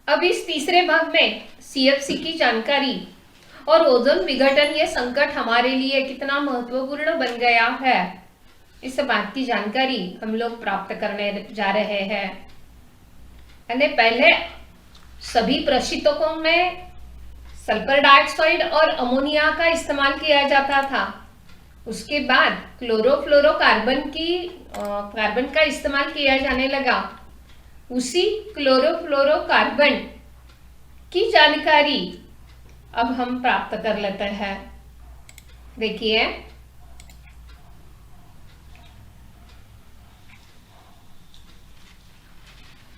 अब इस तीसरे भाग में सीएफसी की जानकारी और ओजोन विघटन ये संकट हमारे लिए कितना महत्वपूर्ण बन गया है, इस बात की जानकारी हम लोग प्राप्त करने जा रहे हैं। पहले सभी प्रशीतकों में सल्फर डाइऑक्साइड और अमोनिया का इस्तेमाल किया जाता था। उसके बाद कार्बन का इस्तेमाल किया जाने लगा। उसी क्लोरोफ्लोरोकार्बन की जानकारी अब हम प्राप्त कर लेते हैं। देखिए,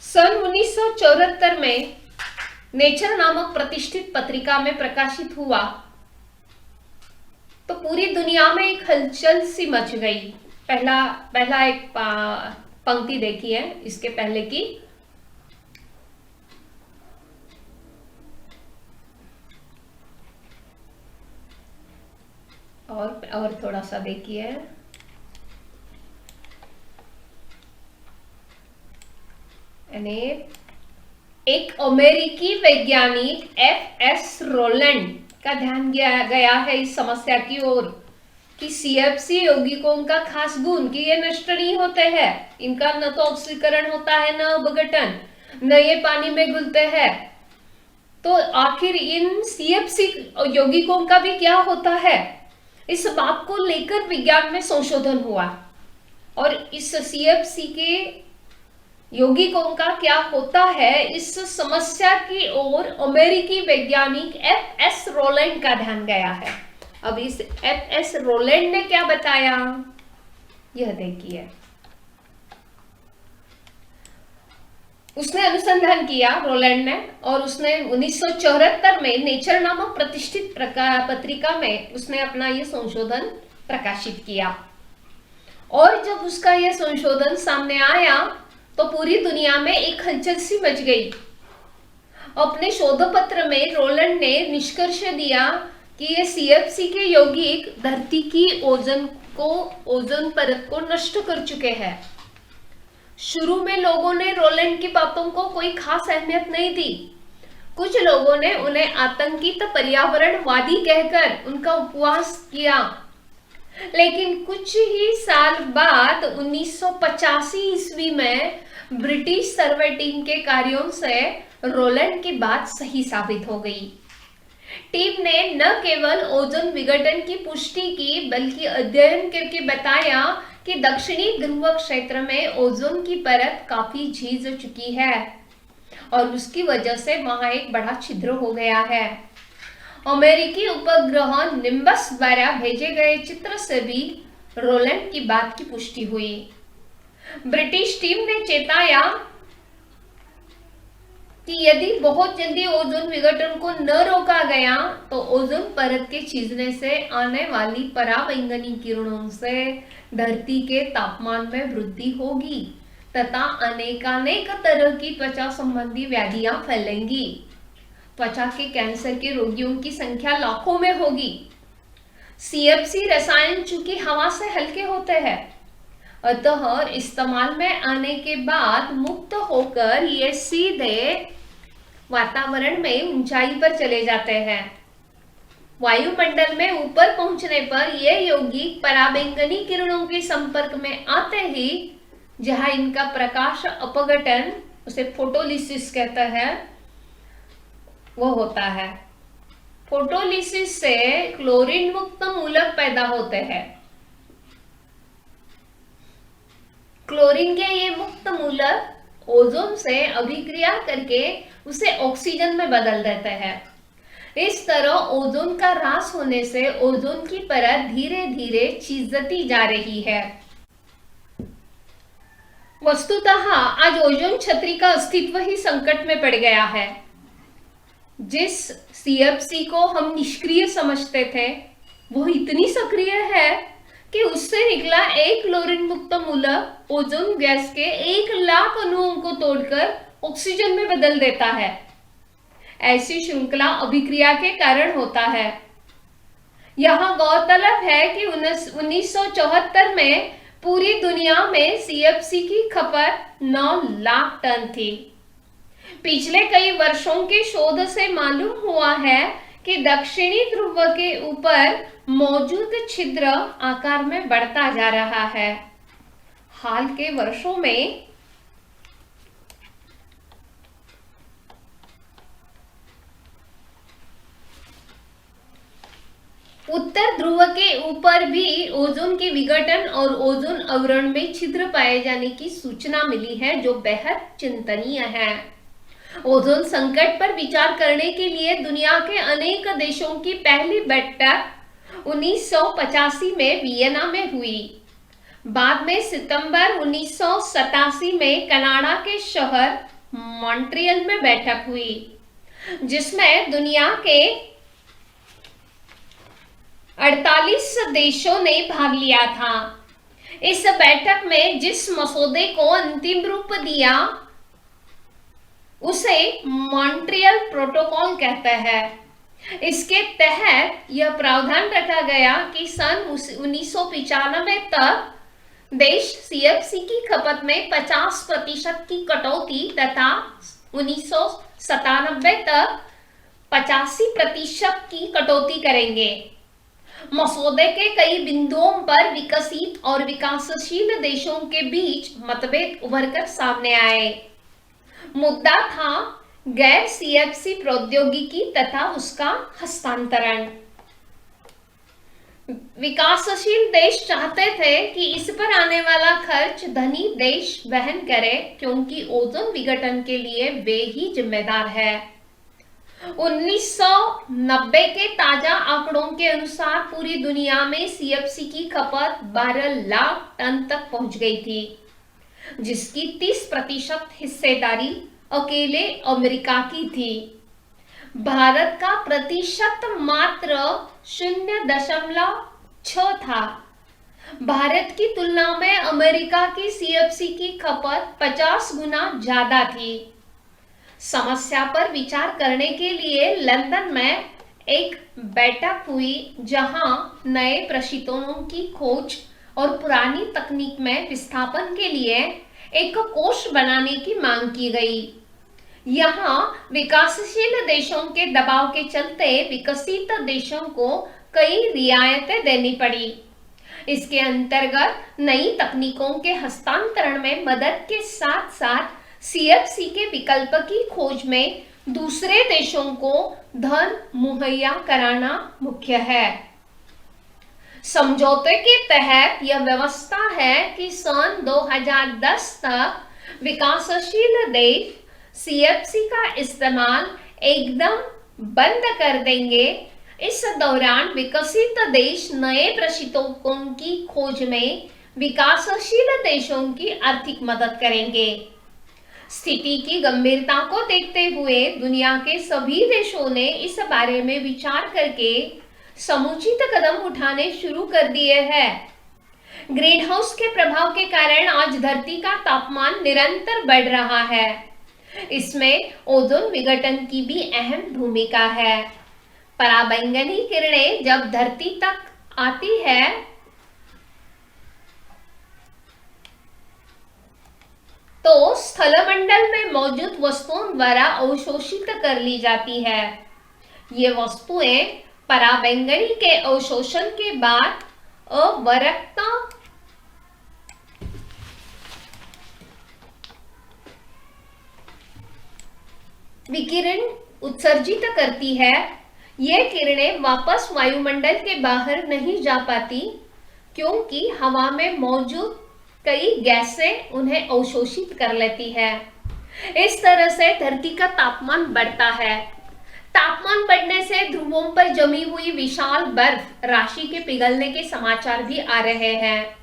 सन 1974 में नेचर नामक प्रतिष्ठित पत्रिका में प्रकाशित हुआ तो पूरी दुनिया में एक हलचल सी मच गई। पहला एक पंक्ति देखिए इसके पहले की। और थोड़ा सा देखिए। एक अमेरिकी वैज्ञानिक एफ.एस. रोलैंड का ध्यान गया है इस समस्या की ओर कि सीएफसी यौगिकों का खास गुण कि ये नष्ट नहीं होते हैं। इनका न तो ऑक्सीकरण होता है, न अपघटन, न ये पानी में घुलते हैं। तो आखिर इन सीएफसी यौगिकों का भी क्या होता है, इस बात को लेकर विज्ञान में संशोधन हुआ और इस सीएफसी के यौगिकों का क्या होता है, इस समस्या की ओर अमेरिकी वैज्ञानिक एफ.एस. रोलैंड का ध्यान गया है। अब इस एफ.एस. रोलैंड ने क्या बताया, यह देखिए। उसने अनुसंधान किया रोलैंड ने, और उसने 1974 में नेचर नामक प्रतिष्ठित पत्रिका में उसने अपना यह संशोधन प्रकाशित किया। और जब उसका यह संशोधन सामने आया तो पूरी दुनिया में एक हलचल सी मच गई। अपने शोध पत्र में रोलैंड ने निष्कर्ष दिया कि ये सीएफसी के यौगिक धरती की ओजोन परत को नष्ट कर चुके हैं। शुरू में लोगों ने रोलैंड की बातों को कोई खास अहमियत नहीं दी। कुछ लोगों ने उन्हें आतंकित पर्यावरणवादी कहकर उनका उपहास किया, लेकिन कुछ ही साल बाद 1985 ईस्वी में ब्रिटिश सर्वे टीम के कार्यों से रोलैंड की बात सही साबित हो गई। टीम ने न केवल ओजोन विघटन की पुष्टि की, बल्कि अध्ययन करके बताया कि दक्षिणी ध्रुव क्षेत्र में ओजोन की परत काफी झीज चुकी है और उसकी वजह से वहां एक बड़ा छिद्र हो गया है। अमेरिकी उपग्रह निम्बस द्वारा भेजे गए चित्र से भी रोलैंड की बात की पुष्टि हुई। ब्रिटिश टीम ने चेताया कि यदि बहुत जल्दी ओजोन विघटन को न रोका गया तो ओजोन परत के छिदने से आने वाली पराबैंगनी किरणों से धरती के तापमान में वृद्धि होगी तथा अनेकानेक तरह की त्वचा संबंधी व्याधियां फैलेंगी। त्वचा के कैंसर के रोगियों की संख्या लाखों में होगी। सीएफसी रसायन चूंकि हवा से हल्के होते हैं, अतः इस्तेमाल में आने के बाद मुक्त होकर ये सीधे वातावरण में ऊंचाई पर चले जाते हैं। वायुमंडल में ऊपर पहुंचने पर ये यौगिक पराबैंगनी किरणों के संपर्क में आते ही जहां इनका प्रकाश अपघटन, उसे फोटोलिसिस कहते हैं, वो होता है। फोटोलिसिस से क्लोरीन मुक्त मूलक पैदा होते हैं। क्लोरीन के ये मुक्त मूलक ओजोन से अभिक्रिया करके उसे ऑक्सीजन में बदल देते हैं। इस तरह ओजोन का ह्रास होने से ओजोन की परत धीरे धीरे छिदती जा रही है। वस्तुतः आज ओजोन छतरी का अस्तित्व ही संकट में पड़ गया है। जिस सीएफसी को हम निष्क्रिय समझते थे, वो इतनी सक्रिय है कि उससे निकला एक क्लोरीन मुक्त मूलक ओजोन गैस के 1,00,000 अणुओं को तोड़कर ऑक्सीजन में बदल देता है। ऐसी श्रृंखला अभिक्रिया के कारण होता है। यहां गौरतलब है कि 1974 में पूरी दुनिया में सीएफसी की खपत 9 लाख टन थी। पिछले कई वर्षों के शोध से मालूम हुआ है कि दक्षिणी ध्रुव के ऊपर मौजूद छिद्र आकार में बढ़ता जा रहा है। हाल के वर्षों में उत्तर ध्रुव के ऊपर भी ओजोन के विघटन और ओजोन आवरण में छिद्र पाए जाने की सूचना मिली है, जो बेहद चिंतनीय है। ओजोन संकट पर विचार करने के लिए दुनिया के अनेक देशों की पहली बैठक 1985 में वियना में हुई। बाद में सितंबर 1987 में कनाडा के शहर मॉन्ट्रियल में बैठक हुई, जिसमें दुनिया के 48 देशों ने भाग लिया था। इस बैठक में जिस मसौदे को अंतिम रूप दिया उसे मॉन्ट्रियल प्रोटोकॉल कहते हैं। इसके तहत यह प्रावधान रखा गया कि सन 1995 तक देश सीएफसी की खपत में 50% की कटौती तथा 1997 तक 85% की कटौती करेंगे। मसौदे के कई बिंदुओं पर विकसित और विकासशील देशों के बीच मतभेद उभरकर सामने आए। मुद्दा था गैर सीएफसी प्रौद्योगिकी तथा उसका हस्तांतरण। विकासशील देश चाहते थे कि इस पर आने वाला खर्च धनी देश वहन करे, क्योंकि ओजोन विघटन के लिए वे ही जिम्मेदार है। 1990 के ताजा आंकड़ों के अनुसार पूरी दुनिया में सीएफसी की खपत 12 लाख टन तक पहुंच गई थी, जिसकी 30% हिस्सेदारी अकेले अमेरिका की थी। भारत का प्रतिशत मात्र 0.6 था। भारत की तुलना में अमेरिका की सीएफसी की खपत 50 गुना ज्यादा थी। समस्या पर विचार करने के लिए लंदन में एक बैठक हुई, जहां नए प्रशीतनों की खोज और पुरानी तकनीक में विस्थापन के लिए एक कोष बनाने की मांग की गई। यहां विकासशील देशों के दबाव के चलते विकसित देशों को कई रियायतें देनी पड़ी। इसके अंतर्गत नई तकनीकों के हस्तांतरण में मदद के साथ साथ सीएफसी के विकल्प की खोज में दूसरे देशों को धन मुहैया कराना मुख्य है। समझौते के तहत यह व्यवस्था है कि सन 2010 तक विकासशील देश सीएफसी का इस्तेमाल एकदम बंद कर देंगे। इस दौरान विकसित देश नए प्रशीतकों की खोज में विकासशील देशों की आर्थिक मदद करेंगे। स्थिति की गंभीरता को देखते हुए दुनिया के सभी देशों ने इस बारे में विचार करके समुचित कदम उठाने शुरू कर दिए हैं। ग्रीन हाउस के प्रभाव के कारण आज धरती का तापमान निरंतर बढ़ रहा है। इसमें ओजोन विघटन की भी अहम भूमिका है। पराबैंगनी किरणें जब धरती तक आती है तो स्थलमंडल में मौजूद वस्तुओं द्वारा अवशोषित कर ली जाती है। ये वस्तुएं पराबैंगनी के अवशोषण के बाद अवरक्त विकिरण उत्सर्जित करती है। ये किरणें वापस वायुमंडल के बाहर नहीं जा पाती, क्योंकि हवा में मौजूद कई गैसें उन्हें अवशोषित कर लेती है। इस तरह से धरती का तापमान बढ़ता है। तापमान बढ़ने से ध्रुवों पर जमी हुई विशाल बर्फ राशि के पिघलने के समाचार भी आ रहे हैं।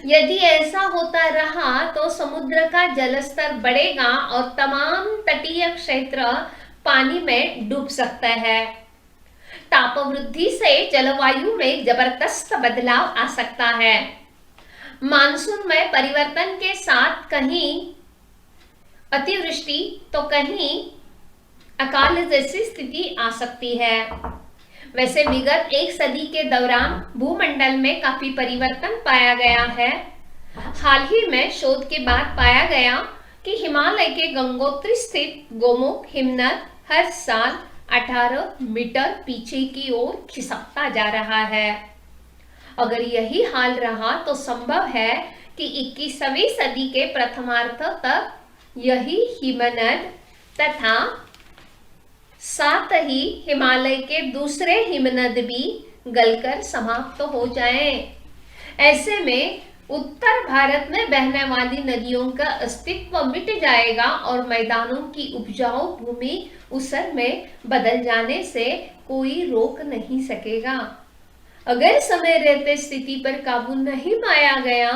यदि ऐसा होता रहा तो समुद्र का जलस्तर बढ़ेगा और तमाम तटीय क्षेत्र पानी में डूब सकता है। तापवृद्धि से जलवायु में जबरदस्त बदलाव आ सकता है। मानसून में परिवर्तन के साथ कहीं अतिवृष्टि तो कहीं अकाल जैसी स्थिति आ सकती है। वैसे विगत एक सदी के दौरान भूमंडल में काफी परिवर्तन पाया गया है। हाल ही में शोध के बाद पाया गया कि हिमालय के गंगोत्री स्थित गोमुख हिमनद हर साल 18 मीटर पीछे की ओर खिसकता जा रहा है। अगर यही हाल रहा तो संभव है कि 21वीं सदी के प्रथमार्ध तक यही हिमनद तथा साथ ही हिमालय के दूसरे हिमनद भी गलकर समाप्त हो जाएं। ऐसे में उत्तर भारत में बहने वाली नदियों का अस्तित्व मिट जाएगा और मैदानों की उपजाऊ भूमि ऊसर में बदल जाने से कोई रोक नहीं सकेगा। अगर समय रहते स्थिति पर काबू नहीं पाया गया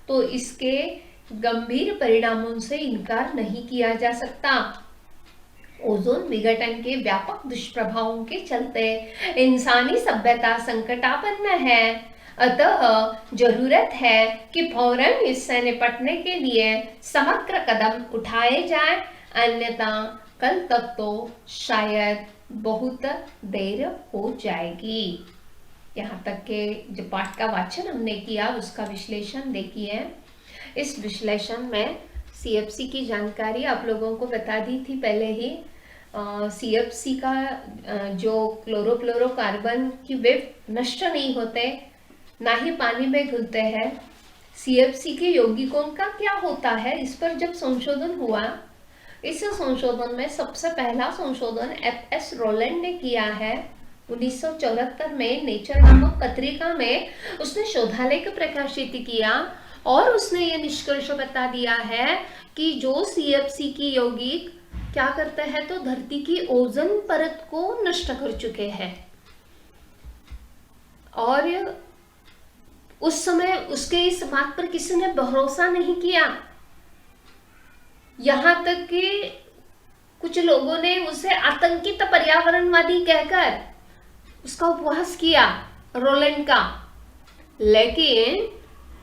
तो इसके गंभीर परिणामों से इनकार नहीं किया जा सकता। ओजोन विघटन के व्यापक दुष्प्रभावों के चलते इंसानी सभ्यता संकटापन्न है। अतः जरूरत है कि फौरन इससे निपटने के लिए समग्र कदम उठाए जाएं, अन्यथा कल तक तो शायद बहुत देर हो जाएगी। यहाँ तक के जो पाठ का वाचन हमने किया उसका विश्लेषण देखिए। इस विश्लेषण में सीएफसी की जानकारी आप लोगों को बता दी थी पहले ही। सीएफसी का जो क्लोरोफ्लोरोकार्बन की वे नष्ट नहीं होते, ना ही पानी में घुलते हैं। सीएफसी के यौगिकों का क्या होता है, इस पर जब संशोधन हुआ, इस संशोधन में सबसे पहला संशोधन एफ.एस. रोलैंड ने किया है 1974 में नेचर नामक पत्रिका में। उसने शोधालेख प्रकाशित किया और उसने ये निष्कर्ष बता दिया है कि जो सीएफसी की यौगिक क्या करते हैं तो धरती की ओजोन परत को नष्ट कर चुके हैं। और उस समय उसके इस बात पर किसी ने भरोसा नहीं किया, यहां तक कि कुछ लोगों ने उसे आतंकित पर्यावरणवादी कहकर उसका उपहास किया रोलैंड का। लेकिन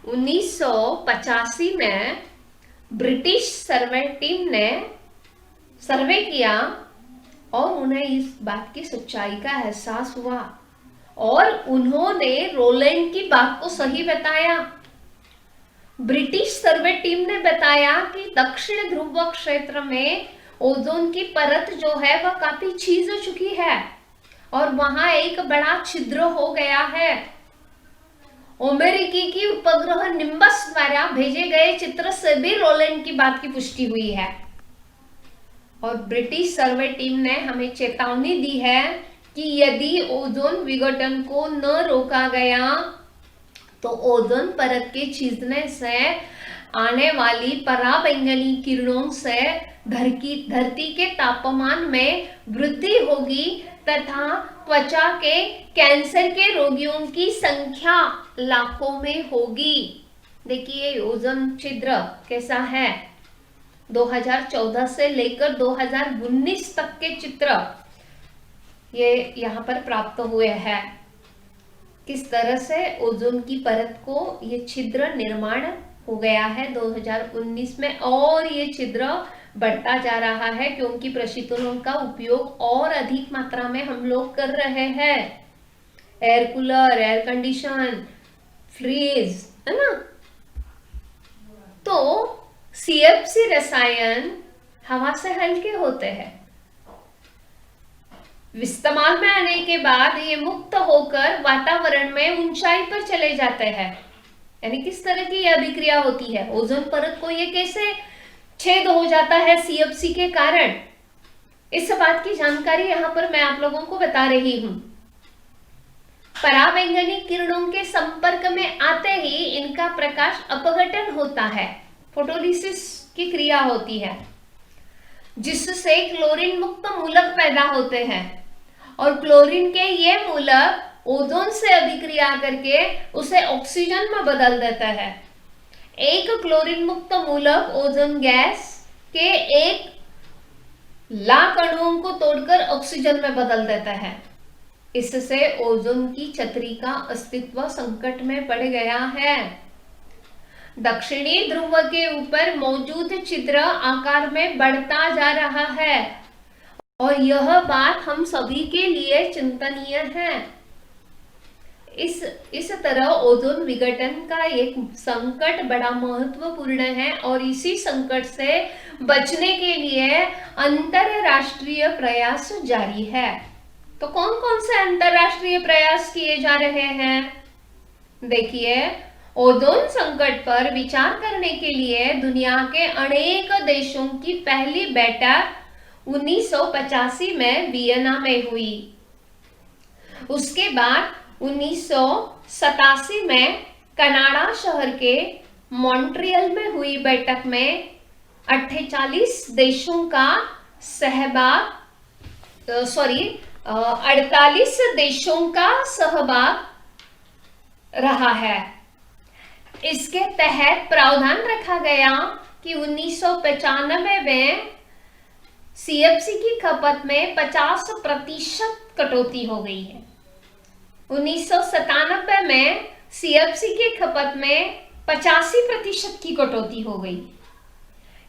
1985 में ब्रिटिश सर्वे टीम ने सर्वे किया और उन्हें इस बात की सच्चाई का एहसास हुआ और उन्होंने रोलैंड की बात को सही बताया। ब्रिटिश सर्वे टीम ने बताया कि दक्षिण ध्रुव क्षेत्र में ओजोन की परत जो है वह काफी छीज चुकी है और वहां एक बड़ा छिद्र हो गया है। अमेरिकी की उपग्रह निम्बस द्वारा भेजे गए चित्र से भी रोलैंड की बात की पुष्टि हुई है। और ब्रिटिश सर्वे टीम ने हमें चेतावनी दी है कि यदि ओजोन विघटन को न रोका गया तो ओजोन परत के छीजने से आने वाली पराबैंगनी किरणों से धरती के तापमान में वृद्धि होगी तथा त्वचा के कैंसर के रोगियों की संख्या लाखों में होगी। देखिए ओजोन छिद्र कैसा है। 2014 से लेकर 2019 तक के चित्र ये यहाँ पर प्राप्त हुए हैं। किस तरह से ओजोन की परत को ये छिद्र निर्माण हो गया है 2019 में, और ये छिद्र बढ़ता जा रहा है क्योंकि प्रशीतनों का उपयोग और अधिक मात्रा में हम लोग कर रहे हैं। Air cooler, air condition, fridge, है ना। तो सीएफसी रसायन हवा से हल्के होते हैं, इस्तेमाल में आने के बाद ये मुक्त होकर वातावरण में ऊंचाई पर चले जाते हैं। यानी किस तरह की यह अभिक्रिया होती है, ओजोन परत को ये कैसे छेद हो जाता है सीएफसी के कारण, इस बात की जानकारी यहाँ पर मैं आप लोगों को बता रही हूं। पराबैंगनी किरणों के संपर्क में आते ही इनका प्रकाश अपघटन होता है, फोटोलिसिस की क्रिया होती है, जिससे क्लोरीन मुक्त मूलक पैदा होते हैं और क्लोरीन के ये मूलक ओजोन से अभिक्रिया करके उसे ऑक्सीजन में बदल देता है। एक क्लोरीन मुक्त मूलक ओजोन गैस के 1 लाख अणुओं को तोड़कर ऑक्सीजन में बदल देता है। इससे ओजोन की छतरी का अस्तित्व संकट में पड़ गया है। दक्षिणी ध्रुव के ऊपर मौजूद छिद्र आकार में बढ़ता जा रहा है और यह बात हम सभी के लिए चिंतनीय है। इस तरह ओजोन विघटन का एक संकट बड़ा महत्वपूर्ण है और इसी संकट से बचने के लिए अंतरराष्ट्रीय प्रयास जारी है। तो कौन कौन से अंतरराष्ट्रीय प्रयास किए जा रहे हैं? देखिए, ओजोन संकट पर विचार करने के लिए दुनिया के अनेक देशों की पहली बैठक 1985 में वियना में हुई। उसके बाद 1987 में कनाडा शहर के मॉन्ट्रियल में हुई बैठक में 48 देशों का सहभाग 48 देशों का सहभाग रहा है। इसके तहत प्रावधान रखा गया कि 1995 में सीएफसी की खपत में 50% कटौती हो गई है। 1997 में सीएफसी की खपत में 85% की कटौती हो गई।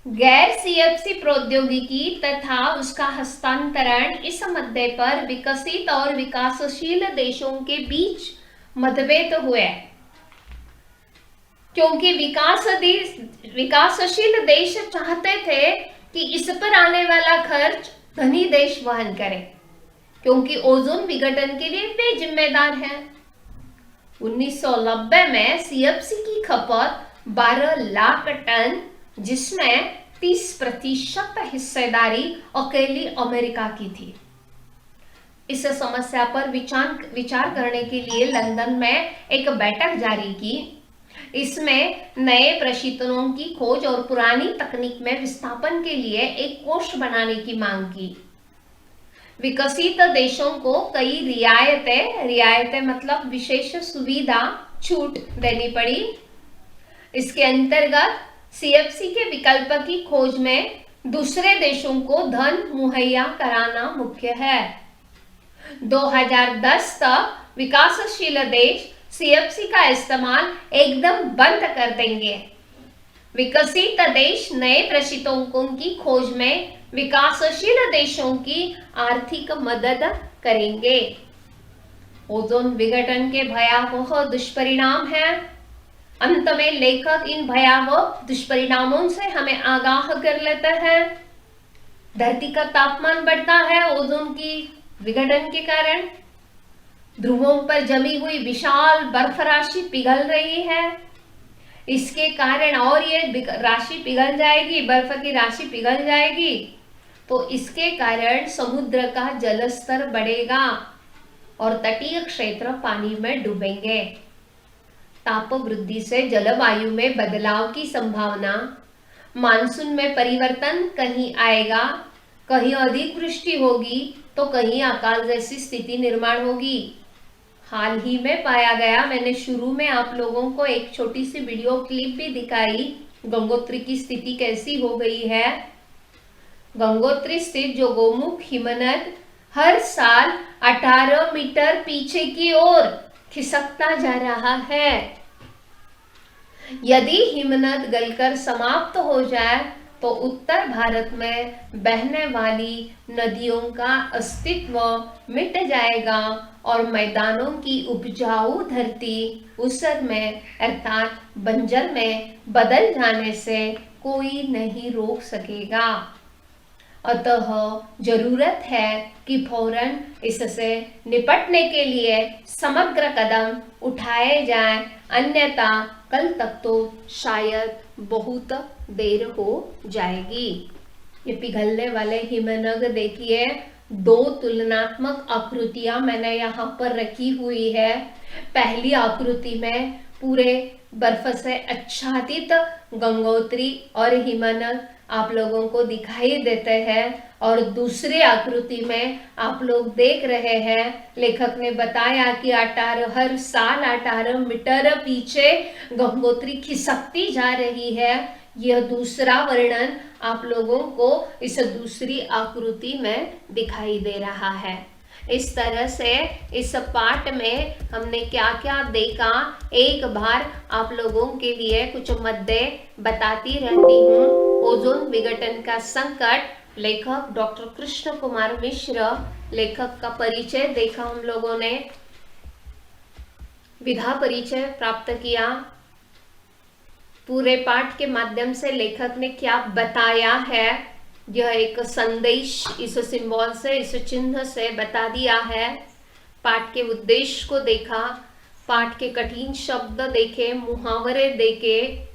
गैर सीएफसी प्रौद्योगिकी तथा उसका हस्तांतरण इस मुद्दे पर विकसित और विकासशील देशों के बीच मतभेद हुए, क्योंकि विकासशील देश चाहते थे कि इस पर आने वाला खर्च धनी देश वहन करे, क्योंकि ओजोन विघटन के लिए वे जिम्मेदार हैं। 1990 में सीएफसी की खपत 12 लाख टन, जिसमें 30% हिस्सेदारी अकेली अमेरिका की थी। इस समस्या पर विचार करने के लिए लंदन में एक बैठक जारी की। इसमें नए प्रशीतनों की खोज और पुरानी तकनीक में विस्थापन के लिए एक कोष बनाने की मांग की। विकसित देशों को कई रियायतें मतलब विशेष सुविधा, छूट देनी पड़ी। इसके अंतर्गत सीएफसी के विकल्प की खोज में दूसरे देशों को धन मुहैया कराना मुख्य है। 2010 तक विकासशील देश सीएफसी का इस्तेमाल एकदम बंद कर देंगे। विकसित देश नए प्रशीतकों की खोज में विकासशील देशों की आर्थिक मदद करेंगे। ओजोन विघटन के भयावह दुष्परिणाम हैं। अंत में लेखक इन भयावह दुष्परिणामों से हमें आगाह कर लेते हैं। धरती का तापमान बढ़ता है ओजोन की विघटन के कारण। ध्रुवों पर जमी हुई विशाल बर्फ राशि पिघल रही है। इसके कारण और ये राशि पिघल जाएगी, बर्फ की राशि पिघल जाएगी, तो इसके कारण समुद्र का जलस्तर बढ़ेगा और तटीय क्षेत्र पानी में डूबेंगे। ताप वृद्धि से जलवायु में बदलाव की संभावना, मानसून में परिवर्तन कहीं आएगा, कहीं अधिक वृष्टि होगी तो कहीं अकाल जैसी स्थिति निर्माण होगी। हाल ही में पाया गया, मैंने शुरू में आप लोगों को एक छोटी सी वीडियो क्लिप भी दिखाई, गंगोत्री की स्थिति कैसी हो गई है। गंगोत्री स्थित जो गोमुख हिमनद हर साल 18 मीटर पीछे की ओर खिसकता जा रहा है। यदि हिमनद गलकर समाप्त हो जाए तो उत्तर भारत में बहने वाली नदियों का अस्तित्व मिट जाएगा और मैदानों की उपजाऊ धरती ऊसर में अर्थात बंजर में बदल जाने से कोई नहीं रोक सकेगा। अतः जरूरत है कि फौरन इससे निपटने के लिए समग्र कदम उठाए जाएं, अन्यथा कल तक तो शायद बहुत देर हो जाएगी। ये पिघलने वाले हिमनग देखिए, 2 तुलनात्मक आकृतियां मैंने यहाँ पर रखी हुई है। पहली आकृति में पूरे बर्फ से आच्छादित गंगोत्री और हिमनग आप लोगों को दिखाई देते हैं और दूसरी आकृति में आप लोग देख रहे हैं, लेखक ने बताया कि हर साल 18 मीटर पीछे गंगोत्री खिसकती जा रही है। यह दूसरा वर्णन आप लोगों को इस दूसरी आकृति में दिखाई दे रहा है। इस तरह से इस पाठ में हमने क्या क्या देखा, एक बार आप लोगों के लिए कुछ मुद्दे बताती रहती हूँ। ओजोन विघटन का संकट, लेखक डॉक्टर कृष्ण कुमार मिश्र, लेखक का परिचय देखा हम लोगों ने। विधा परिचय प्राप्त किया। पूरे पाठ के माध्यम से लेखक ने क्या बताया है, यह एक संदेश इस सिंबल से, इस चिन्ह से बता दिया है। पाठ के उद्देश्य को देखा, पाठ के कठिन शब्द देखे, मुहावरे देखे,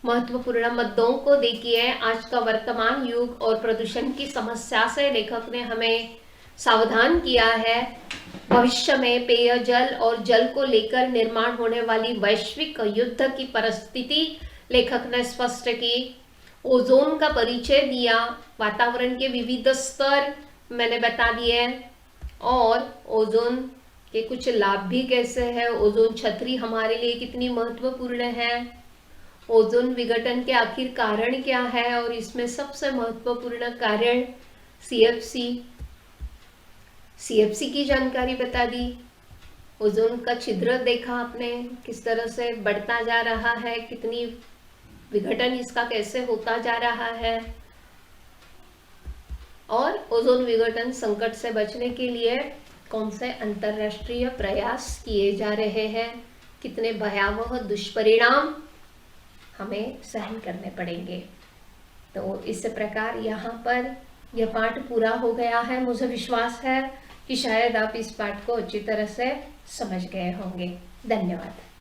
महत्वपूर्ण मुद्दों को देखिए। आज का वर्तमान युग और प्रदूषण की समस्या से लेखक ने हमें सावधान किया है। भविष्य में पेयजल और जल को लेकर निर्माण होने वाली वैश्विक युद्ध की परिस्थिति लेखक ने स्पष्ट की। ओजोन का परिचय दिया, वातावरण के विविध स्तर मैंने बता दिए, और ओजोन के कुछ लाभ भी कैसे हैं, ओजोन छतरी हमारे लिए कितनी महत्वपूर्ण है, ओजोन विघटन के आखिर कारण क्या है, और इसमें सबसे महत्वपूर्ण कारण सीएफसी की जानकारी बता दी। ओजोन का छिद्र देखा आपने, किस तरह से बढ़ता जा रहा है, कितनी विघटन इसका कैसे होता जा रहा है, और ओजोन विघटन संकट से बचने के लिए कौन से अंतरराष्ट्रीय प्रयास किए जा रहे हैं, कितने भयावह दुष्परिणाम हमें सहन करने पड़ेंगे। तो इस प्रकार यहाँ पर यह पाठ पूरा हो गया है। मुझे विश्वास है कि शायद आप इस पाठ को अच्छी तरह से समझ गए होंगे। धन्यवाद।